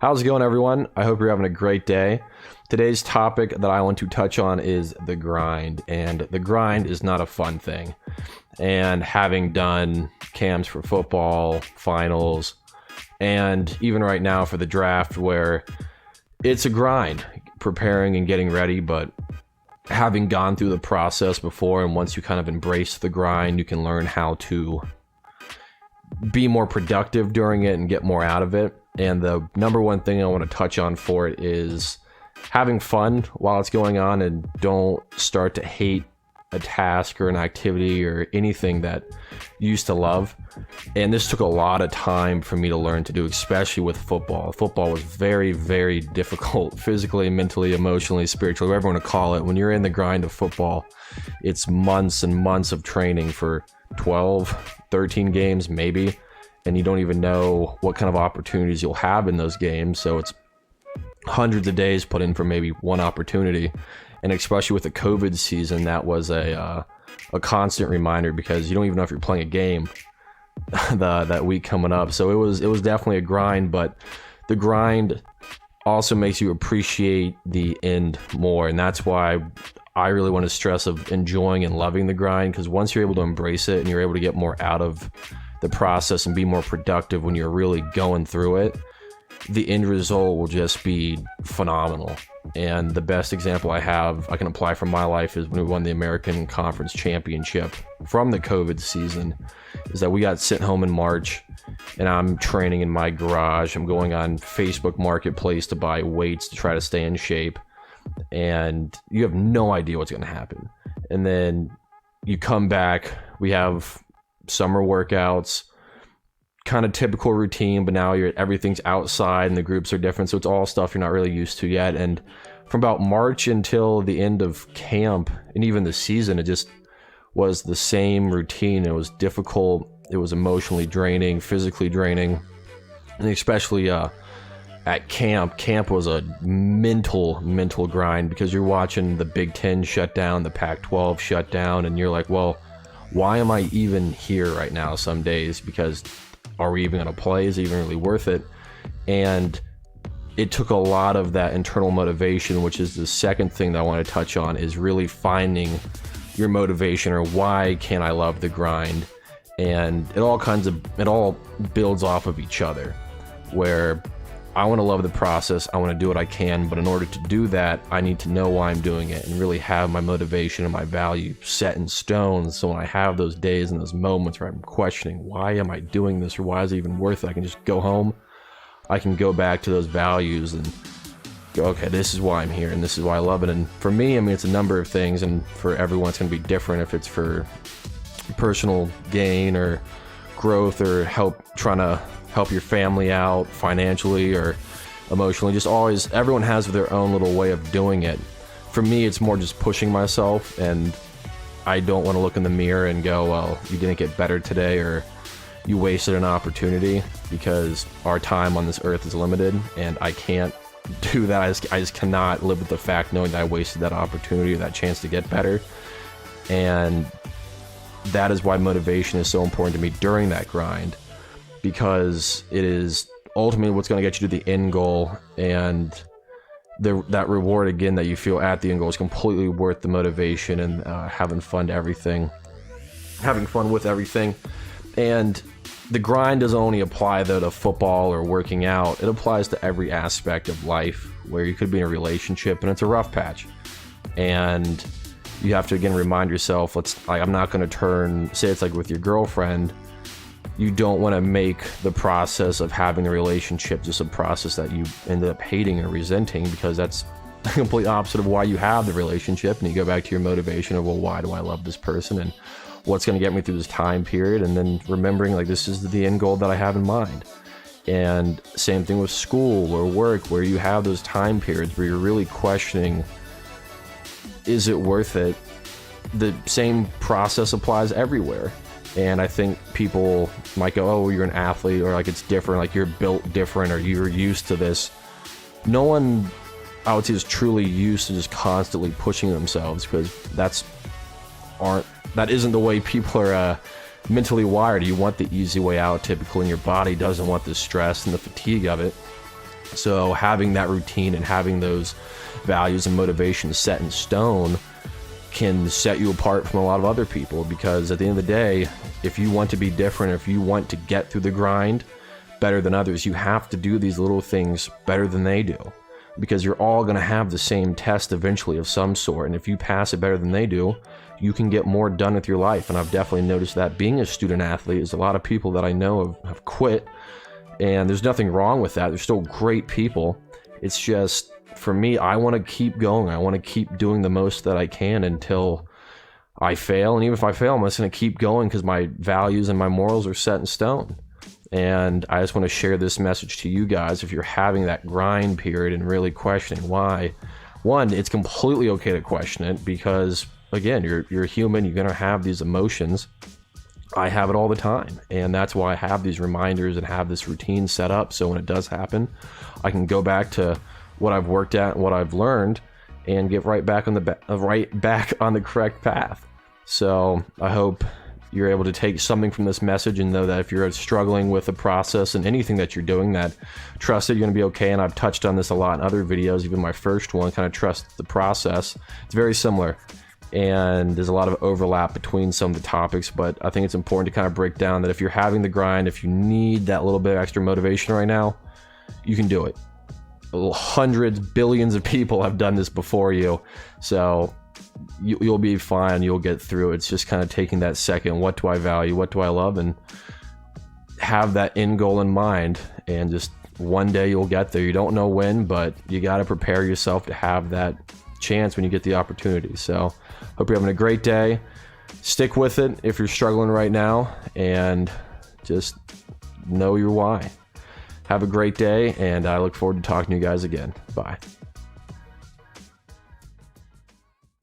How's it going, everyone? I hope you're having a great day. Today's topic that I want to touch on is the grind, and the grind is not a fun thing. And having done camps for football, finals, and even right now for the draft, where it's a grind, preparing and getting ready, but having gone through the process before, and once you kind of embrace the grind, you can learn how to be more productive during it and get more out of it. And the number one thing I want to touch on for it is having fun while it's going on, and don't start to hate a task or an activity or anything that you used to love. And this took a lot of time for me to learn to do, especially with football. Football was very, very difficult physically, mentally, emotionally, spiritually, whatever you want to call it. When you're in the grind of football, it's months and months of training for 12, 13 games maybe, and you don't even know what kind of opportunities you'll have in those games. So it's hundreds of days put in for maybe one opportunity. And especially with the COVID season, that was a constant reminder, because you don't even know if you're playing a game that week coming up. So it was definitely a grind, but the grind also makes you appreciate the end more. And that's why I really want to stress of enjoying and loving the grind, because once you're able to embrace it and you're able to get more out of the process and be more productive when you're really going through it, the end result will just be phenomenal. And the best example I can apply from my life is when we won the American Conference Championship from the COVID season. Is that we got sent home in March, and I'm training in my garage. I'm going on Facebook Marketplace to buy weights to try to stay in shape, and you have no idea what's going to happen. And then you come back, we have summer workouts, kind of typical routine, but now everything's outside and the groups are different, so it's all stuff you're not really used to yet. And from about March until the end of camp and even the season, it just was the same routine. It was difficult, it was emotionally draining, physically draining, and especially at camp was a mental grind, because you're watching the Big Ten shut down, the Pac-12 shut down, and you're like, well, why am I even here right now some days? Because are we even going to play? Is it even really worth it? And it took a lot of that internal motivation, which is the second thing that I want to touch on, is really finding your motivation, or why can I love the grind? And it all builds off of each other, where I want to love the process, I want to do what I can, but in order to do that, I need to know why I'm doing it and really have my motivation and my value set in stone. So when I have those days and those moments where I'm questioning, why am I doing this, or why is it even worth it, I can just go home, I can go back to those values and go, okay, this is why I'm here and this is why I love it. And for me, I mean, it's a number of things, and for everyone it's going to be different, if it's for personal gain or growth, or trying to help your family out financially or emotionally. Just always, everyone has their own little way of doing it. For me, it's more just pushing myself, and I don't want to look in the mirror and go, well, you didn't get better today, or you wasted an opportunity, because our time on this earth is limited, and I can't do that. I just cannot live with the fact knowing that I wasted that opportunity or that chance to get better. And that is why motivation is so important to me during that grind, because it is ultimately what's going to get you to the end goal, and that reward again that you feel at the end goal is completely worth the motivation and having fun with everything. And the grind doesn't only apply though to football or working out, it applies to every aspect of life, where you could be in a relationship and it's a rough patch, and you have to again remind yourself, I'm not going to say it's like with your girlfriend, you don't want to make the process of having a relationship just a process that you end up hating or resenting, because that's the complete opposite of why you have the relationship. And you go back to your motivation of, well, why do I love this person, and what's going to get me through this time period? And then remembering, like, this is the end goal that I have in mind. And same thing with school or work, where you have those time periods where you're really questioning, is it worth it? The same process applies everywhere. And I think people might go, oh, you're an athlete, or like it's different, like you're built different, or you're used to this. No one, I would say, is truly used to just constantly pushing themselves, because that isn't the way people are mentally wired. You want the easy way out typically, and your body doesn't want the stress and the fatigue of it. So having that routine and having those values and motivations set in stone can set you apart from a lot of other people, because at the end of the day, if you want to be different, if you want to get through the grind better than others, you have to do these little things better than they do, because you're all going to have the same test eventually of some sort, and if you pass it better than they do, you can get more done with your life. And I've definitely noticed that being a student athlete is a lot of people that I know have quit, and there's nothing wrong with that. They're still great people. It's just, for me, I want to keep going. I want to keep doing the most that I can until I fail. And even if I fail, I'm just going to keep going because my values and my morals are set in stone. And I just want to share this message to you guys. If you're having that grind period and really questioning why, one, it's completely okay to question it, because again, you're human. You're going to have these emotions. I have it all the time, and that's why I have these reminders and have this routine set up, so when it does happen, I can go back to what I've worked at and what I've learned and get right back on the correct path. So I hope you're able to take something from this message and know that if you're struggling with the process and anything that you're doing, that trust that you're going to be okay. And I've touched on this a lot in other videos, even my first one, kind of trust the process. It's very similar, and there's a lot of overlap between some of the topics, but I think it's important to kind of break down that if you're having the grind, if you need that little bit of extra motivation right now, you can do it. Hundreds, billions of people have done this before you, so you'll be fine. You'll get through it. It's just kind of taking that second, what do I value, what do I love, and have that end goal in mind, and just one day you'll get there. You don't know when, but you got to prepare yourself to have that chance when you get the opportunity. So hope you're having a great day. Stick with it if you're struggling right now, and just know your why. Have a great day, and I look forward to talking to you guys again. Bye.